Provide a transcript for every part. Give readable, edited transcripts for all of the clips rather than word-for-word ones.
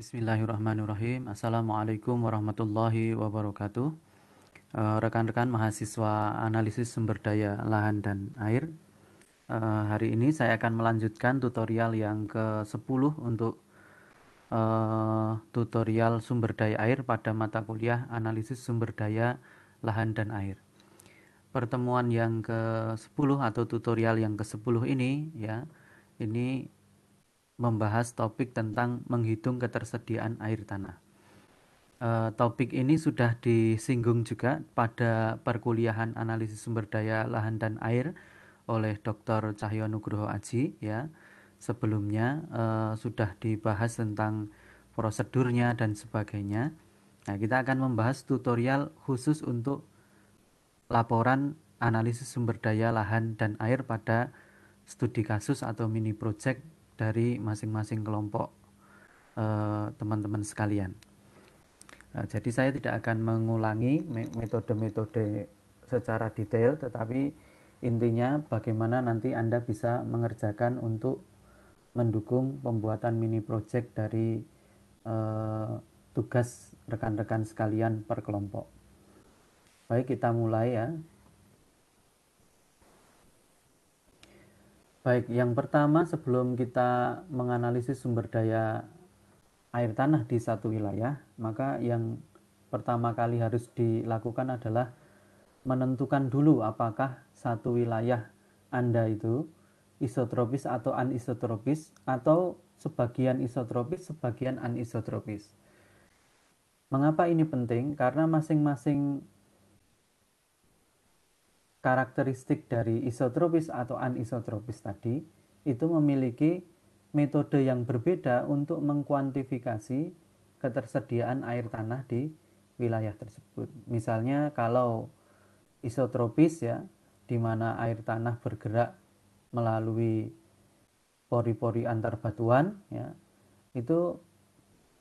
Bismillahirrahmanirrahim. Assalamualaikum warahmatullahi wabarakatuh. Rekan-rekan mahasiswa analisis sumber daya lahan dan air. Hari ini saya akan melanjutkan tutorial yang ke-10 untuk tutorial sumber daya air pada mata kuliah analisis sumber daya lahan dan air. Pertemuan yang ke-10 atau tutorial yang ke-10 ini ya, ini membahas topik tentang menghitung ketersediaan air tanah. Topik ini sudah disinggung juga pada perkuliahan analisis sumber daya lahan dan air oleh Dr. Cahyo Nugroho Aji ya. Sebelumnya sudah dibahas tentang prosedurnya dan sebagainya. Nah, kita akan membahas tutorial khusus untuk laporan analisis sumber daya lahan dan air pada studi kasus atau mini project dari masing-masing kelompok teman-teman sekalian. Jadi saya tidak akan mengulangi metode-metode secara detail, tetapi intinya bagaimana nanti Anda bisa mengerjakan untuk mendukung pembuatan mini project dari tugas rekan-rekan sekalian per kelompok. Baik, kita mulai ya. Baik, yang pertama sebelum kita menganalisis sumber daya air tanah di satu wilayah, maka yang pertama kali harus dilakukan adalah menentukan dulu apakah satu wilayah Anda itu isotropis atau anisotropis, atau sebagian isotropis, sebagian anisotropis. Mengapa ini penting? Karena masing-masing karakteristik dari isotropis atau anisotropis tadi itu memiliki metode yang berbeda untuk mengkuantifikasi ketersediaan air tanah di wilayah tersebut. Misalnya kalau isotropis ya, di mana air tanah bergerak melalui pori-pori antar batuan ya, itu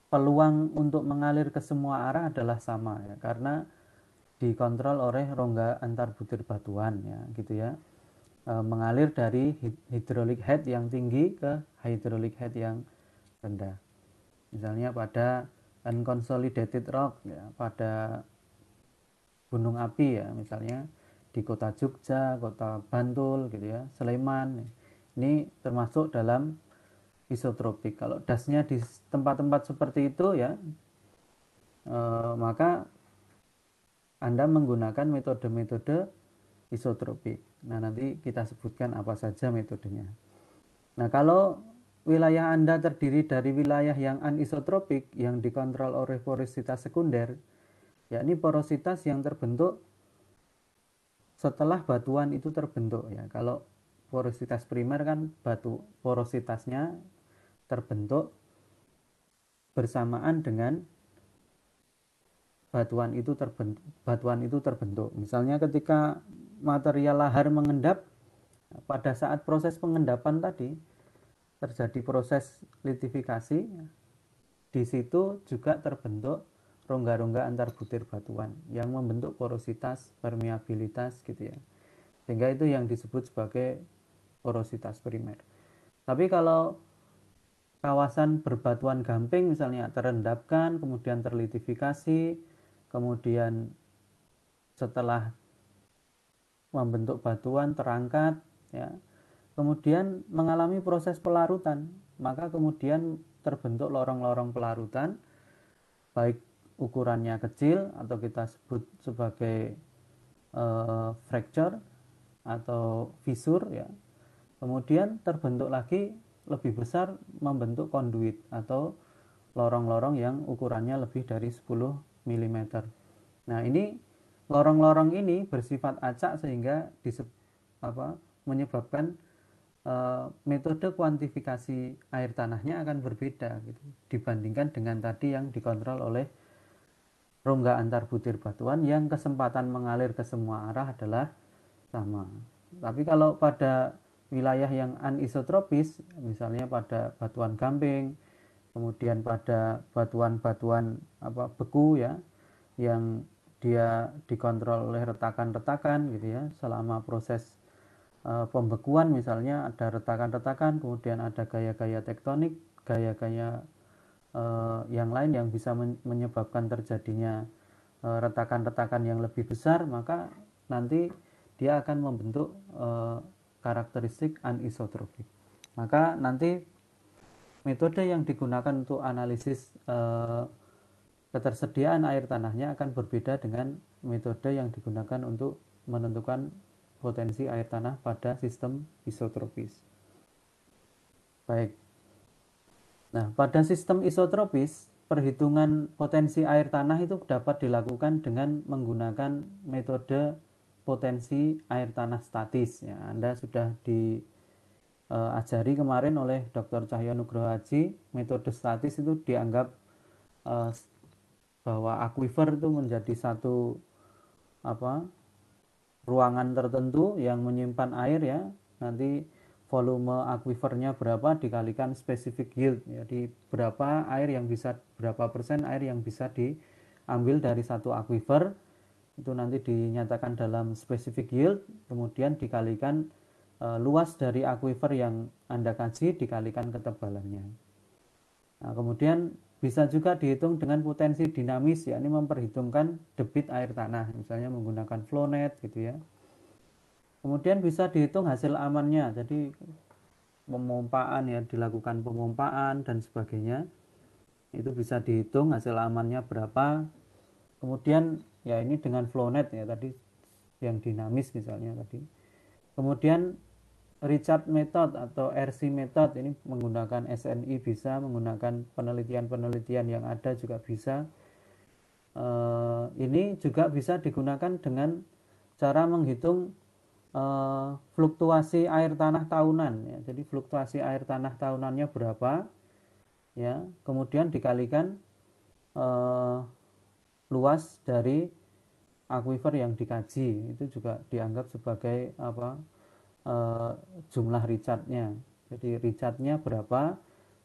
peluang untuk mengalir ke semua arah adalah sama ya, karena dikontrol oleh rongga antar butir batuan ya, gitu ya. Mengalir dari hydraulic head yang tinggi ke hydraulic head yang rendah. Misalnya pada unconsolidated rock ya, pada gunung api ya, misalnya di kota Jogja, kota Bantul gitu ya, Sleman. Ini termasuk dalam isotropik. Kalau dasnya di tempat-tempat seperti itu ya, maka Anda menggunakan metode-metode isotropik. Nah, nanti kita sebutkan apa saja metodenya. Nah, kalau wilayah Anda terdiri dari wilayah yang anisotropik yang dikontrol oleh porositas sekunder, yakni porositas yang terbentuk setelah batuan itu terbentuk ya. Kalau porositas primer kan batu porositasnya terbentuk bersamaan dengan batuan itu terbentuk. Misalnya ketika material lahar mengendap, pada saat proses pengendapan tadi terjadi proses litifikasi, di situ juga terbentuk rongga-rongga antar butir batuan yang membentuk porositas, permeabilitas gitu ya. Sehingga itu yang disebut sebagai porositas primer. Tapi kalau kawasan berbatuan gamping misalnya terendapkan, kemudian terlitifikasi, kemudian setelah membentuk batuan terangkat ya, kemudian mengalami proses pelarutan, maka kemudian terbentuk lorong-lorong pelarutan, baik ukurannya kecil atau kita sebut sebagai fracture atau fisur ya, kemudian terbentuk lagi lebih besar membentuk konduit atau lorong-lorong yang ukurannya lebih dari 10 mm. Nah, ini lorong-lorong ini bersifat acak sehingga menyebabkan metode kuantifikasi air tanahnya akan berbeda gitu, dibandingkan dengan tadi yang dikontrol oleh rongga antar butir batuan yang kesempatan mengalir ke semua arah adalah sama. Tapi kalau pada wilayah yang anisotropis, misalnya pada batuan gamping, kemudian pada batuan-batuan beku ya, yang dia dikontrol oleh retakan-retakan gitu ya, selama proses pembekuan misalnya ada retakan-retakan, kemudian ada gaya-gaya tektonik, gaya-gaya yang lain yang bisa menyebabkan terjadinya retakan-retakan yang lebih besar, maka nanti dia akan membentuk karakteristik anisotropik. Maka nanti metode yang digunakan untuk analisis ketersediaan air tanahnya akan berbeda dengan metode yang digunakan untuk menentukan potensi air tanah pada sistem isotropis. Baik. Nah, pada sistem isotropis, perhitungan potensi air tanah itu dapat dilakukan dengan menggunakan metode potensi air tanah statis. Ya, Anda sudah diajari kemarin oleh Dr. Cahyo Nugroho Haji, metode statis itu dianggap bahwa aquifer itu menjadi satu ruangan tertentu yang menyimpan air, ya. Nanti volume aquifernya berapa dikalikan specific yield, jadi berapa persen air yang bisa diambil dari satu aquifer itu nanti dinyatakan dalam specific yield, kemudian dikalikan luas dari aquifer yang Anda kaji dikalikan ketebalannya. Nah, kemudian bisa juga dihitung dengan potensi dinamis, yakni memperhitungkan debit air tanah, misalnya menggunakan flownet gitu ya. Kemudian bisa dihitung hasil amannya, jadi pemompaan, ya, dilakukan pemompaan dan sebagainya. Itu bisa dihitung hasil amannya berapa. Kemudian ya ini dengan flownet, ya, tadi yang dinamis misalnya tadi. Kemudian Richard method atau RC method ini menggunakan SNI bisa, menggunakan penelitian-penelitian yang ada juga bisa. Ini juga bisa digunakan dengan cara menghitung fluktuasi air tanah tahunan, ya. Jadi fluktuasi air tanah tahunannya berapa, ya, kemudian dikalikan luas dari aquifer yang dikaji, itu juga dianggap sebagai jumlah Richardnya. Jadi Richardnya berapa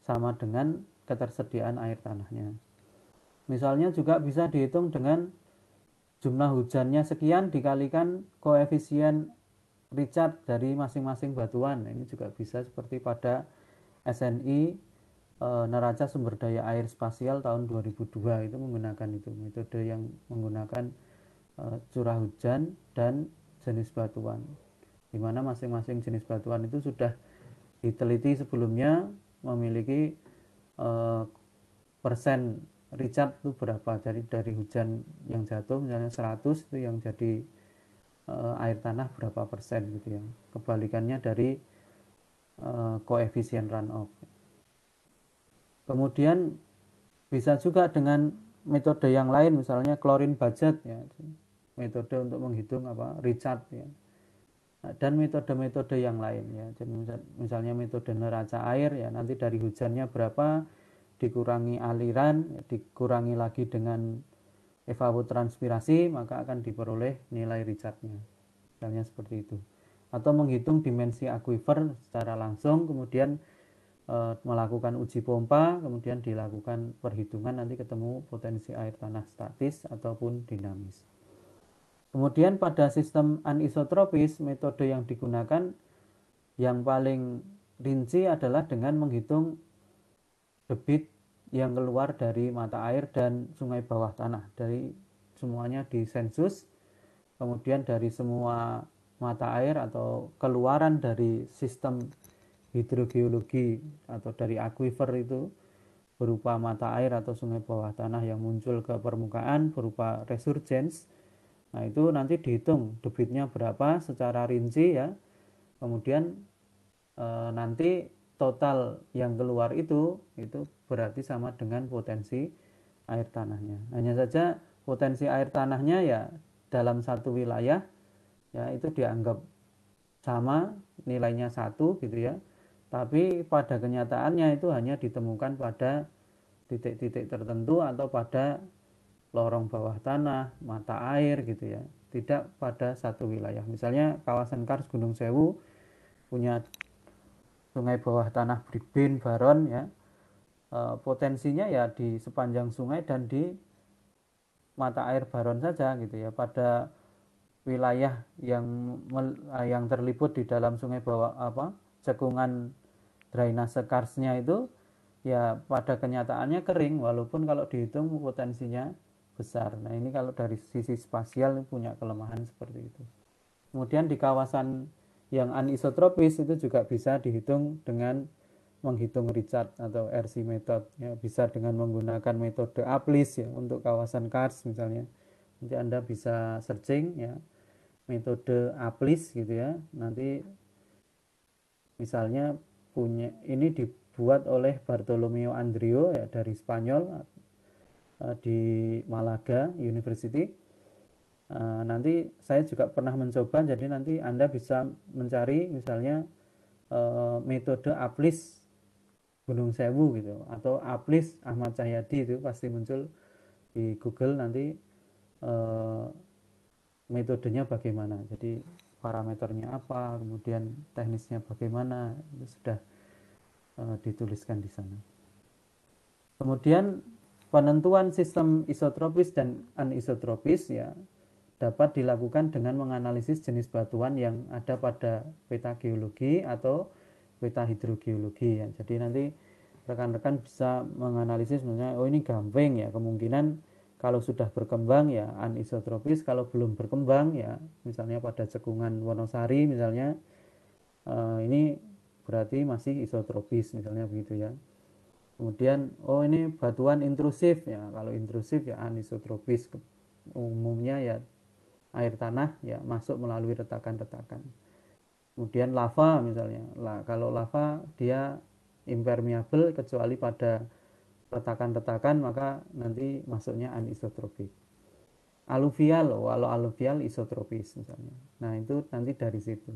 sama dengan ketersediaan air tanahnya. Misalnya juga bisa dihitung dengan jumlah hujannya sekian dikalikan koefisien Richard dari masing-masing batuan. Ini juga bisa seperti pada SNI Neraca Sumber Daya Air Spasial tahun 2002 itu menggunakan itu, metode yang menggunakan curah hujan dan jenis batuan, di mana masing-masing jenis batuan itu sudah diteliti sebelumnya memiliki persen Richard itu berapa. Jadi dari hujan yang jatuh misalnya 100 itu yang jadi air tanah berapa persen gitu ya. Kebalikannya dari koefisien runoff. Kemudian bisa juga dengan metode yang lain, misalnya chlorine budget, ya, metode untuk menghitung Richard, ya. Dan metode-metode yang lain, ya. Jadi misalnya metode neraca air, ya, nanti dari hujannya berapa dikurangi aliran, ya, dikurangi lagi dengan evapotranspirasi, maka akan diperoleh nilai Richardnya, misalnya seperti itu. Atau menghitung dimensi aquifer secara langsung, kemudian melakukan uji pompa, kemudian dilakukan perhitungan, nanti ketemu potensi air tanah statis ataupun dinamis. Kemudian pada sistem anisotropis, metode yang digunakan yang paling rinci adalah dengan menghitung debit yang keluar dari mata air dan sungai bawah tanah, dari semuanya di sensus, kemudian dari semua mata air atau keluaran dari sistem hidrogeologi atau dari aquifer itu berupa mata air atau sungai bawah tanah yang muncul ke permukaan berupa resurgence. Nah, itu nanti dihitung debitnya berapa secara rinci, ya. Kemudian nanti total yang keluar itu berarti sama dengan potensi air tanahnya. Hanya saja potensi air tanahnya, ya, dalam satu wilayah, ya, itu dianggap sama nilainya 1 gitu ya. Tapi pada kenyataannya itu hanya ditemukan pada titik-titik tertentu atau pada lorong bawah tanah, mata air gitu ya. Tidak pada satu wilayah. Misalnya kawasan Kars Gunung Sewu punya sungai bawah tanah Bribin Baron, ya. Potensinya ya di sepanjang sungai dan di mata air Baron saja gitu ya. Pada wilayah yang terliput di dalam sungai bawah cekungan drainase Karsnya itu ya pada kenyataannya kering, walaupun kalau dihitung potensinya besar. Nah ini kalau dari sisi spasial punya kelemahan seperti itu. Kemudian di kawasan yang anisotropis itu juga bisa dihitung dengan menghitung Richard atau RC method, ya, bisa dengan menggunakan metode APLIS ya untuk kawasan Kars misalnya. Nanti Anda bisa searching ya metode APLIS gitu ya. Nanti misalnya punya ini dibuat oleh Bartolomeo Andrio ya dari Spanyol di Malaga University. Nanti saya juga pernah mencoba, jadi nanti Anda bisa mencari misalnya metode APLIS Gunung Sewu gitu atau APLIS Ahmad Cahyadi, itu pasti muncul di Google nanti metodenya bagaimana, jadi parameternya apa, kemudian teknisnya bagaimana, itu sudah dituliskan di sana. Kemudian penentuan sistem isotropis dan anisotropis ya dapat dilakukan dengan menganalisis jenis batuan yang ada pada peta geologi atau peta hidrogeologi ya. Jadi nanti rekan-rekan bisa menganalisis misalnya, oh ini gamping ya, kemungkinan kalau sudah berkembang ya anisotropis, kalau belum berkembang ya misalnya pada cekungan Wonosari misalnya ini berarti masih isotropis misalnya begitu ya. Kemudian oh ini batuan intrusif ya, kalau intrusif ya anisotropis, umumnya ya air tanah ya masuk melalui retakan-retakan. Kemudian lava misalnya, kalau lava dia impermeable kecuali pada retakan-retakan, maka nanti masuknya anisotropik. Aluvial, walau aluvial isotropis misalnya. Nah itu nanti dari situ.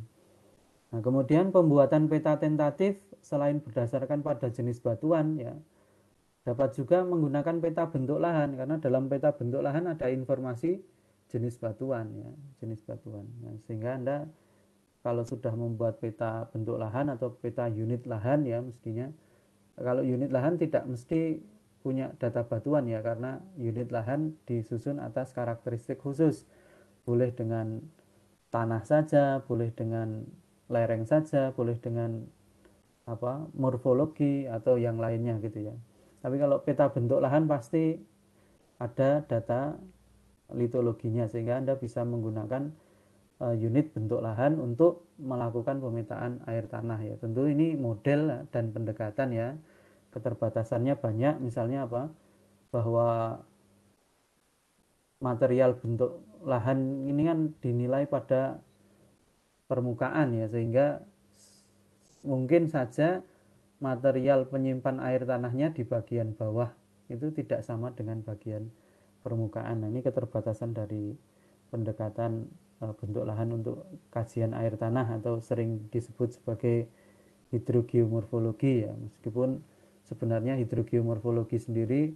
Nah kemudian pembuatan peta tentatif selain berdasarkan pada jenis batuan ya dapat juga menggunakan peta bentuk lahan, karena dalam peta bentuk lahan ada informasi jenis batuan ya, jenis batuan. Nah, sehingga Anda kalau sudah membuat peta bentuk lahan atau peta unit lahan ya mestinya, kalau unit lahan tidak mesti punya data batuan ya, karena unit lahan disusun atas karakteristik khusus. Boleh dengan tanah saja, boleh dengan lereng saja, boleh dengan morfologi atau yang lainnya gitu ya. Tapi kalau peta bentuk lahan pasti ada data litologinya, sehingga Anda bisa menggunakan unit bentuk lahan untuk melakukan pemetaan air tanah ya. Tentu ini model dan pendekatan ya, keterbatasannya banyak, misalnya bahwa material bentuk lahan ini kan dinilai pada permukaan ya, sehingga mungkin saja material penyimpan air tanahnya di bagian bawah itu tidak sama dengan bagian permukaan. Nah, ini keterbatasan dari pendekatan bentuk lahan untuk kajian air tanah atau sering disebut sebagai hidrogeomorfologi ya. Meskipun sebenarnya hidrogeomorfologi sendiri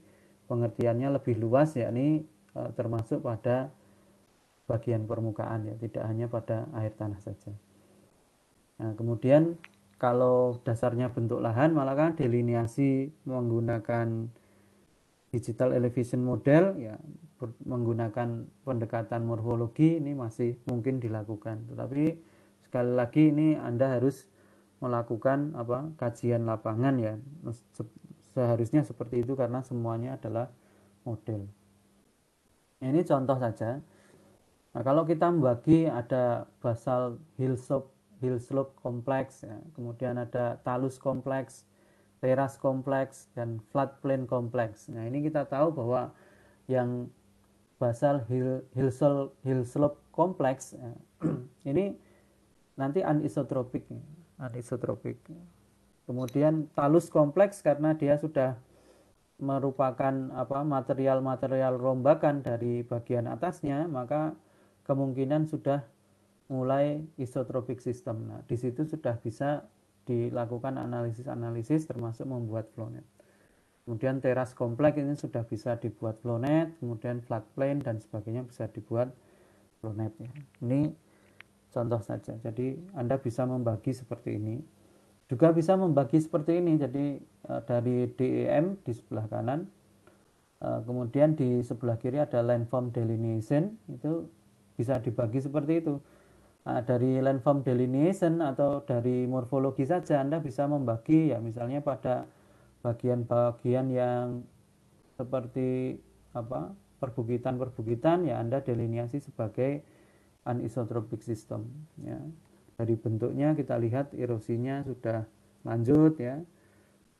pengertiannya lebih luas, yakni termasuk pada bagian permukaan ya, tidak hanya pada air tanah saja. Nah, kemudian kalau dasarnya bentuk lahan, malah kan delineasi menggunakan digital elevation model ya, menggunakan pendekatan morfologi ini masih mungkin dilakukan. Tetapi sekali lagi ini Anda harus melakukan kajian lapangan ya. Seharusnya seperti itu karena semuanya adalah model. Ini contoh saja. Nah, kalau kita membagi ada basal hill slope kompleks ya, kemudian ada talus kompleks, teras kompleks, dan floodplain kompleks. Nah, ini kita tahu bahwa yang basal hill slope kompleks ya, ini nanti anisotropik. Kemudian talus kompleks karena dia sudah merupakan material-material rombakan dari bagian atasnya, maka kemungkinan sudah mulai isotropik sistem. Nah, di situ sudah bisa dilakukan analisis-analisis termasuk membuat flownet. Kemudian teras kompleks ini sudah bisa dibuat flownet, kemudian floodplain dan sebagainya bisa dibuat flownet ya. Ini contoh saja. Jadi Anda bisa membagi seperti ini. Juga bisa membagi seperti ini. Jadi dari DEM di sebelah kanan, kemudian di sebelah kiri ada landform delineation, itu bisa dibagi seperti itu. Nah, dari landform delineation atau dari morfologi saja Anda bisa membagi ya, misalnya pada bagian-bagian yang seperti apa, perbukitan-perbukitan, ya Anda deliniasi sebagai anisotropic system, ya. Dari bentuknya kita lihat erosinya sudah lanjut, ya,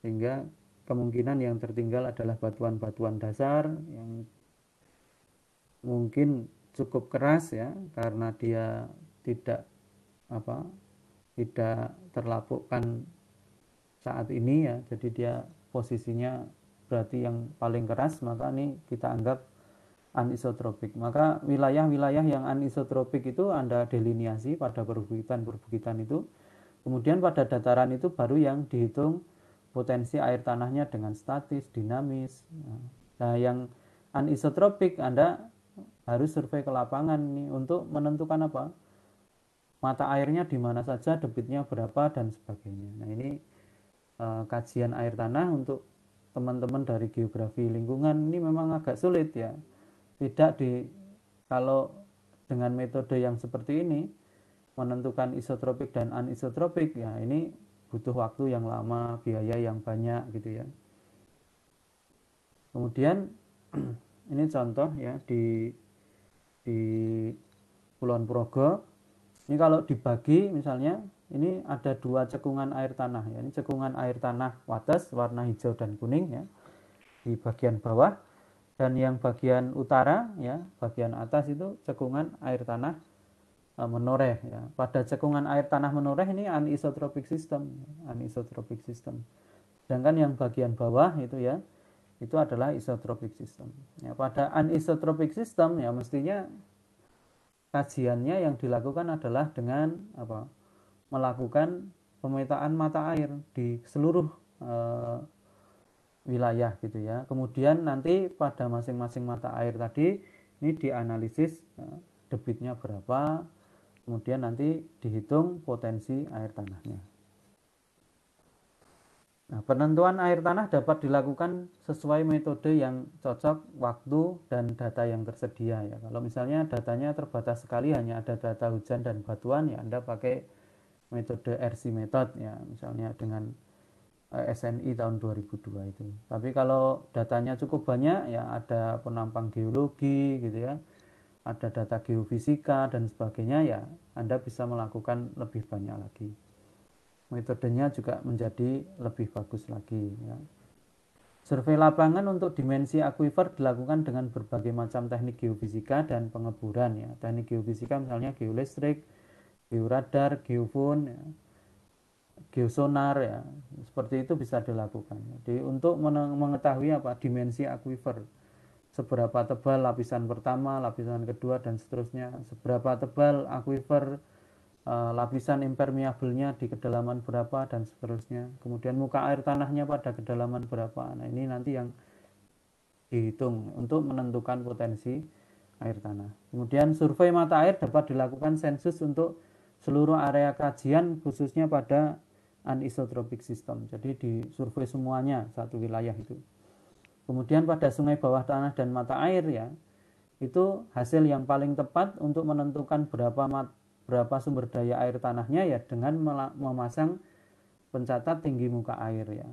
sehingga kemungkinan yang tertinggal adalah batuan-batuan dasar yang mungkin cukup keras, ya, karena dia tidak apa, tidak terlapukkan saat ini, ya, jadi dia posisinya berarti yang paling keras, maka ini kita anggap anisotropik. Maka wilayah-wilayah yang anisotropik itu Anda deliniasi pada perbukitan-perbukitan itu. Kemudian pada dataran itu baru yang dihitung potensi air tanahnya dengan statis, dinamis. Nah, yang anisotropik Anda harus survei ke lapangan nih untuk menentukan apa? Mata airnya di mana saja, debitnya berapa dan sebagainya. Nah, ini kajian air tanah untuk teman-teman dari geografi lingkungan ini memang agak sulit, ya. Tidak di Kalau dengan metode yang seperti ini menentukan isotropik dan anisotropik, ya ini butuh waktu yang lama, biaya yang banyak gitu, ya. Kemudian ini contoh, ya, di Kulon Progo. Ini kalau dibagi misalnya ini ada dua cekungan air tanah, ya. Ini cekungan air tanah Wates warna hijau dan kuning, ya, di bagian bawah, dan yang bagian utara, ya, bagian atas itu cekungan air tanah menoreh, ya. Pada cekungan air tanah menoreh ini anisotropic system, anisotropic system. Sedangkan yang bagian bawah itu, ya, itu adalah isotropic system. Ya, pada anisotropic system, ya, mestinya kajiannya yang dilakukan adalah dengan apa? Melakukan pemetaan mata air di seluruh wilayah gitu, ya. Kemudian nanti pada masing-masing mata air tadi ini dianalisis, ya, debitnya berapa, kemudian nanti dihitung potensi air tanahnya. Nah, penentuan air tanah dapat dilakukan sesuai metode yang cocok, waktu, dan data yang tersedia, ya. Kalau misalnya datanya terbatas sekali, hanya ada data hujan dan batuan, ya Anda pakai metode RC method, ya, misalnya dengan SNI tahun 2002 itu. Tapi kalau datanya cukup banyak, ya ada penampang geologi gitu, ya, ada data geofisika dan sebagainya, ya Anda bisa melakukan lebih banyak lagi. Metodenya juga menjadi lebih bagus lagi, ya. Survei lapangan untuk dimensi akuifer dilakukan dengan berbagai macam teknik geofisika dan pengeburan, ya. Teknik geofisika misalnya geolistrik, georadar, geofon, ya, geosonar, ya, seperti itu bisa dilakukan. Jadi untuk mengetahui apa dimensi akuifer, seberapa tebal lapisan pertama, lapisan kedua, dan seterusnya, seberapa tebal akuifer, lapisan impermeabelnya di kedalaman berapa, dan seterusnya. Kemudian muka air tanahnya pada kedalaman berapa. Nah, ini nanti yang dihitung untuk menentukan potensi air tanah. Kemudian survei mata air dapat dilakukan sensus untuk seluruh area kajian, khususnya pada anisotropic system. Jadi disurvei semuanya satu wilayah itu. Kemudian pada sungai bawah tanah dan mata air, ya, itu hasil yang paling tepat untuk menentukan berapa sumber daya air tanahnya, ya, dengan memasang pencatat tinggi muka air, ya.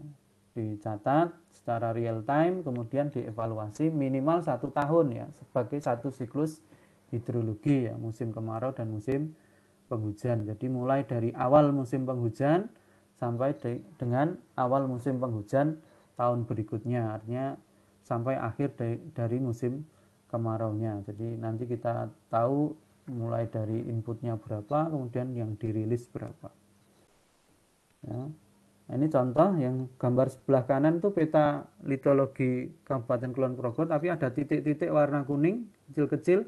Dicatat secara real time, kemudian dievaluasi minimal 1 tahun, ya, sebagai satu siklus hidrologi, ya, musim kemarau dan musim penghujan. Jadi mulai dari awal musim penghujan sampai dengan awal musim penghujan tahun berikutnya, artinya sampai akhir dari musim kemaraunya. Jadi nanti kita tahu mulai dari inputnya berapa, kemudian yang dirilis berapa, ya. Nah, ini contoh yang gambar sebelah kanan itu peta litologi Kabupaten Kulon Progo, tapi ada titik-titik warna kuning kecil-kecil,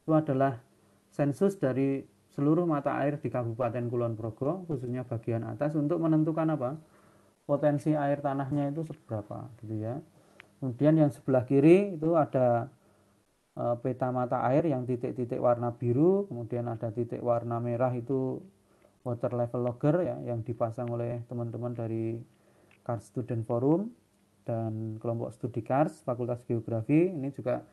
itu adalah sensus dari seluruh mata air di Kabupaten Kulon Progo, khususnya bagian atas, untuk menentukan apa? Potensi air tanahnya itu seberapa gitu, ya. Kemudian yang sebelah kiri itu ada peta mata air yang titik-titik warna biru, kemudian ada titik warna merah itu water level logger, ya, yang dipasang oleh teman-teman dari Kars Student Forum dan kelompok studi Kars Fakultas Geografi. Ini juga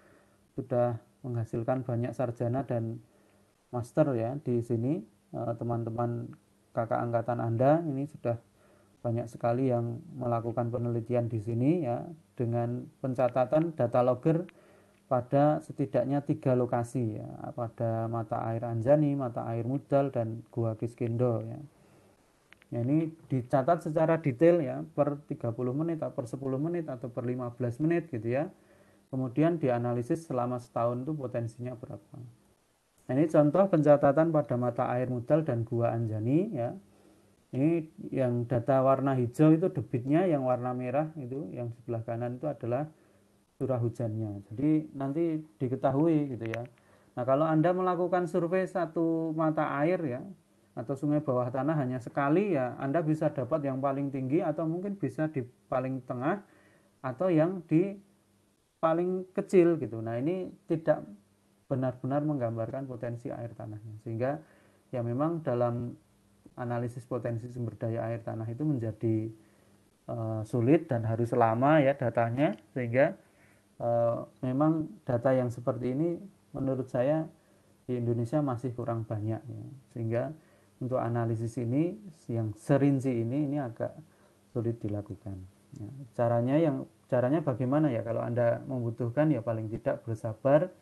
sudah menghasilkan banyak sarjana dan master, ya, di sini. Teman-teman kakak angkatan Anda ini sudah banyak sekali yang melakukan penelitian di sini ya, dengan pencatatan data logger pada setidaknya 3 lokasi ya, pada mata air Anjani, mata air Mudal, dan Gua Kiskendo ya. Ya, ini dicatat secara detail ya, per 30 menit atau per 10 menit atau per 15 menit gitu ya. Kemudian dianalisis selama setahun itu potensinya berapa. Nah, ini contoh pencatatan pada mata air Mudal dan Gua Anjani ya. Ini yang data warna hijau itu debitnya, yang warna merah itu yang sebelah kanan itu adalah curah hujannya. Jadi nanti diketahui gitu ya. Nah, kalau Anda melakukan survei satu mata air ya atau sungai bawah tanah hanya sekali ya, Anda bisa dapat yang paling tinggi atau mungkin bisa di paling tengah atau yang di paling kecil gitu. Nah, ini tidak benar-benar menggambarkan potensi air tanahnya. Sehingga ya memang dalam analisis potensi sumber daya air tanah itu menjadi sulit dan harus lama ya datanya, sehingga memang data yang seperti ini menurut saya di Indonesia masih kurang banyak ya. Sehingga untuk analisis ini yang serinci ini agak sulit dilakukan ya. Caranya bagaimana ya, kalau Anda membutuhkan ya paling tidak bersabar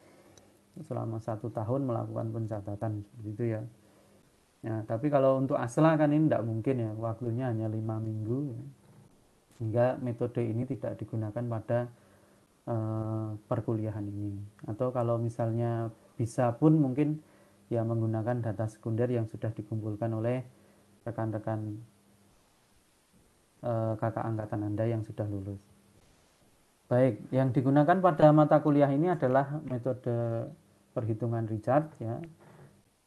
selama 1 tahun melakukan pencatatan seperti itu ya. Ya, tapi kalau untuk asla kan ini tidak mungkin ya, waktunya hanya 5 minggu ya. Sehingga metode ini tidak digunakan pada perkuliahan ini. Atau kalau misalnya bisa pun mungkin ya menggunakan data sekunder yang sudah dikumpulkan oleh rekan-rekan kakak angkatan Anda yang sudah lulus. Baik, yang digunakan pada mata kuliah ini adalah metode perhitungan Richard ya.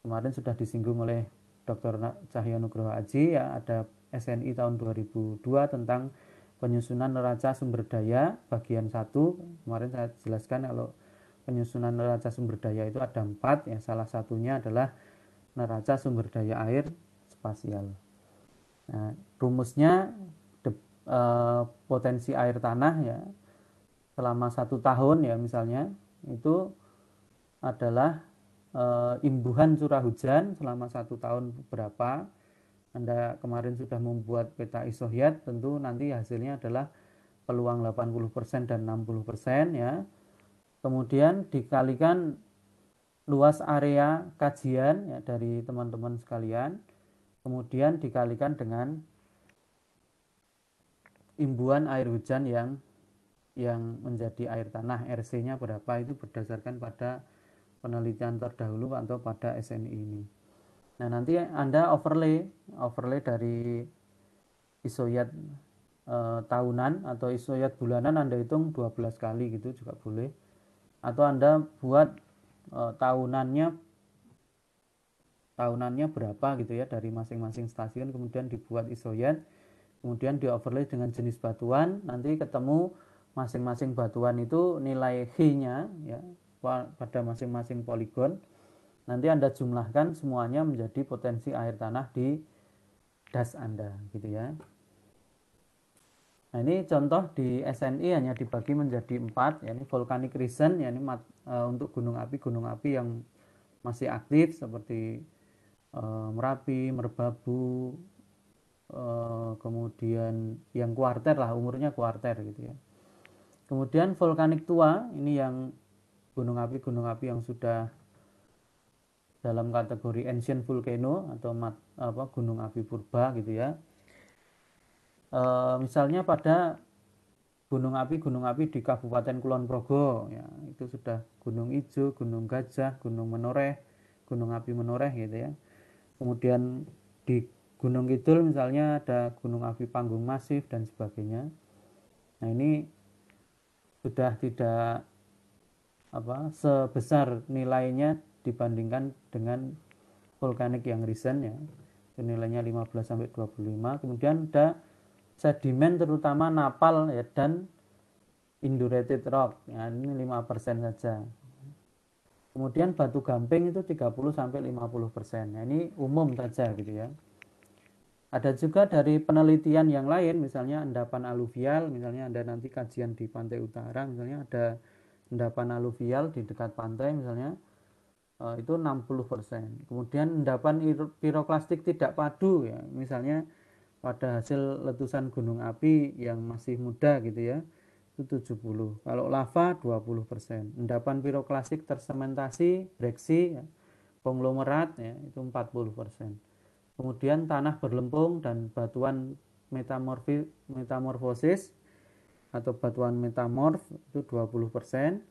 Kemarin sudah disinggung oleh Dr. Cahyo Nugroho Aji ya, ada SNI tahun 2002 tentang penyusunan neraca sumber daya bagian 1. Kemarin saya jelaskan kalau penyusunan neraca sumber daya itu ada 4 ya, salah satunya adalah neraca sumber daya air spasial. Nah, rumusnya potensi air tanah ya selama 1 tahun ya misalnya itu adalah imbuhan curah hujan selama 1 tahun berapa. Anda kemarin sudah membuat peta isohyat, tentu nanti hasilnya adalah peluang 80% dan 60% ya. Kemudian dikalikan luas area kajian ya dari teman-teman sekalian. Kemudian dikalikan dengan imbuhan air hujan yang menjadi air tanah, RC-nya berapa, itu berdasarkan pada penelitian terdahulu atau pada SNI ini. Nah, nanti Anda overlay dari isoyat tahunan atau isoyat bulanan, Anda hitung 12 kali gitu juga boleh. Atau Anda buat tahunannya berapa gitu ya dari masing-masing stasiun, kemudian dibuat isoyat, kemudian di overlay dengan jenis batuan, nanti ketemu masing-masing batuan itu nilai H-nya ya pada masing-masing poligon. Nanti Anda jumlahkan semuanya menjadi potensi air tanah di das Anda gitu ya. Nah, ini contoh di SNI hanya dibagi menjadi 4 ya, ini volcanic region ya, ini untuk gunung api yang masih aktif seperti Merapi, Merbabu, kemudian yang kuarter lah, umurnya kuarter gitu ya. Kemudian volkanik tua, ini yang gunung api yang sudah dalam kategori ancient volcano atau gunung api purba gitu ya. Misalnya pada gunung api di Kabupaten Kulon Progo ya, itu sudah Gunung Ijo, Gunung Gajah, Gunung Menoreh, Gunung Api Menoreh gitu ya. Kemudian di Gunung Kidul misalnya ada Gunung Api Panggung Masif dan sebagainya. Nah, ini sudah tidak sebesar nilainya dibandingkan dengan volkanik yang recent ya. Nilainya 15 sampai 25. Kemudian ada sedimen terutama napal ya dan indurated rock. Ya, ini 5% saja. Kemudian batu gamping itu 30 sampai 50%. Nah, ini umum saja gitu ya. Ada juga dari penelitian yang lain, misalnya endapan aluvial, misalnya Anda nanti kajian di pantai utara, misalnya ada endapan aluvial di dekat pantai misalnya, itu 60%. Kemudian endapan piroklastik tidak padu ya, misalnya pada hasil letusan gunung api yang masih muda gitu ya, itu 70. Kalau lava 20%. Endapan piroklastik tersementasi, breksi, ya, konglomerat ya, itu 40%. Kemudian tanah berlempung dan batuan metamorfosis atau batuan metamorf itu 20%.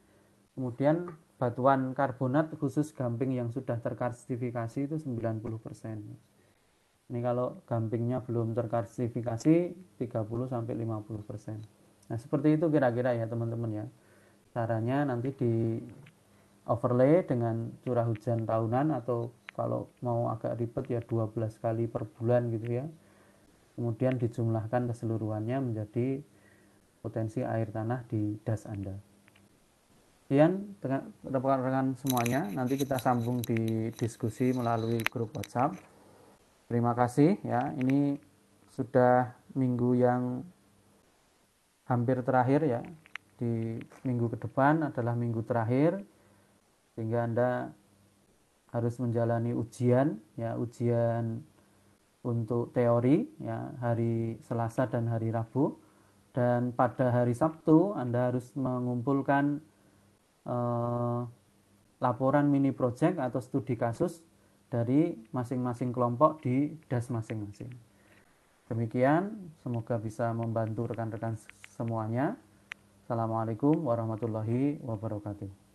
Kemudian batuan karbonat khusus gamping yang sudah terkarstifikasi itu 90%. Ini kalau gampingnya belum terkarstifikasi 30-50%. Nah, seperti itu kira-kira ya teman-teman ya. Caranya nanti di overlay dengan curah hujan tahunan atau kalau mau agak ribet ya 12 kali per bulan gitu ya. Kemudian dijumlahkan keseluruhannya menjadi potensi air tanah di das Anda. Sekian rekan-rekan semuanya, nanti kita sambung di diskusi melalui grup WhatsApp. Terima kasih ya. Ini sudah minggu yang hampir terakhir ya. Di minggu ke depan adalah minggu terakhir sehingga Anda harus menjalani ujian ya, ujian untuk teori ya hari Selasa dan hari Rabu, dan pada hari Sabtu Anda harus mengumpulkan eh, laporan mini project atau studi kasus dari masing-masing kelompok di das masing-masing. Demikian, semoga bisa membantu rekan-rekan semuanya. Assalamualaikum warahmatullahi wabarakatuh.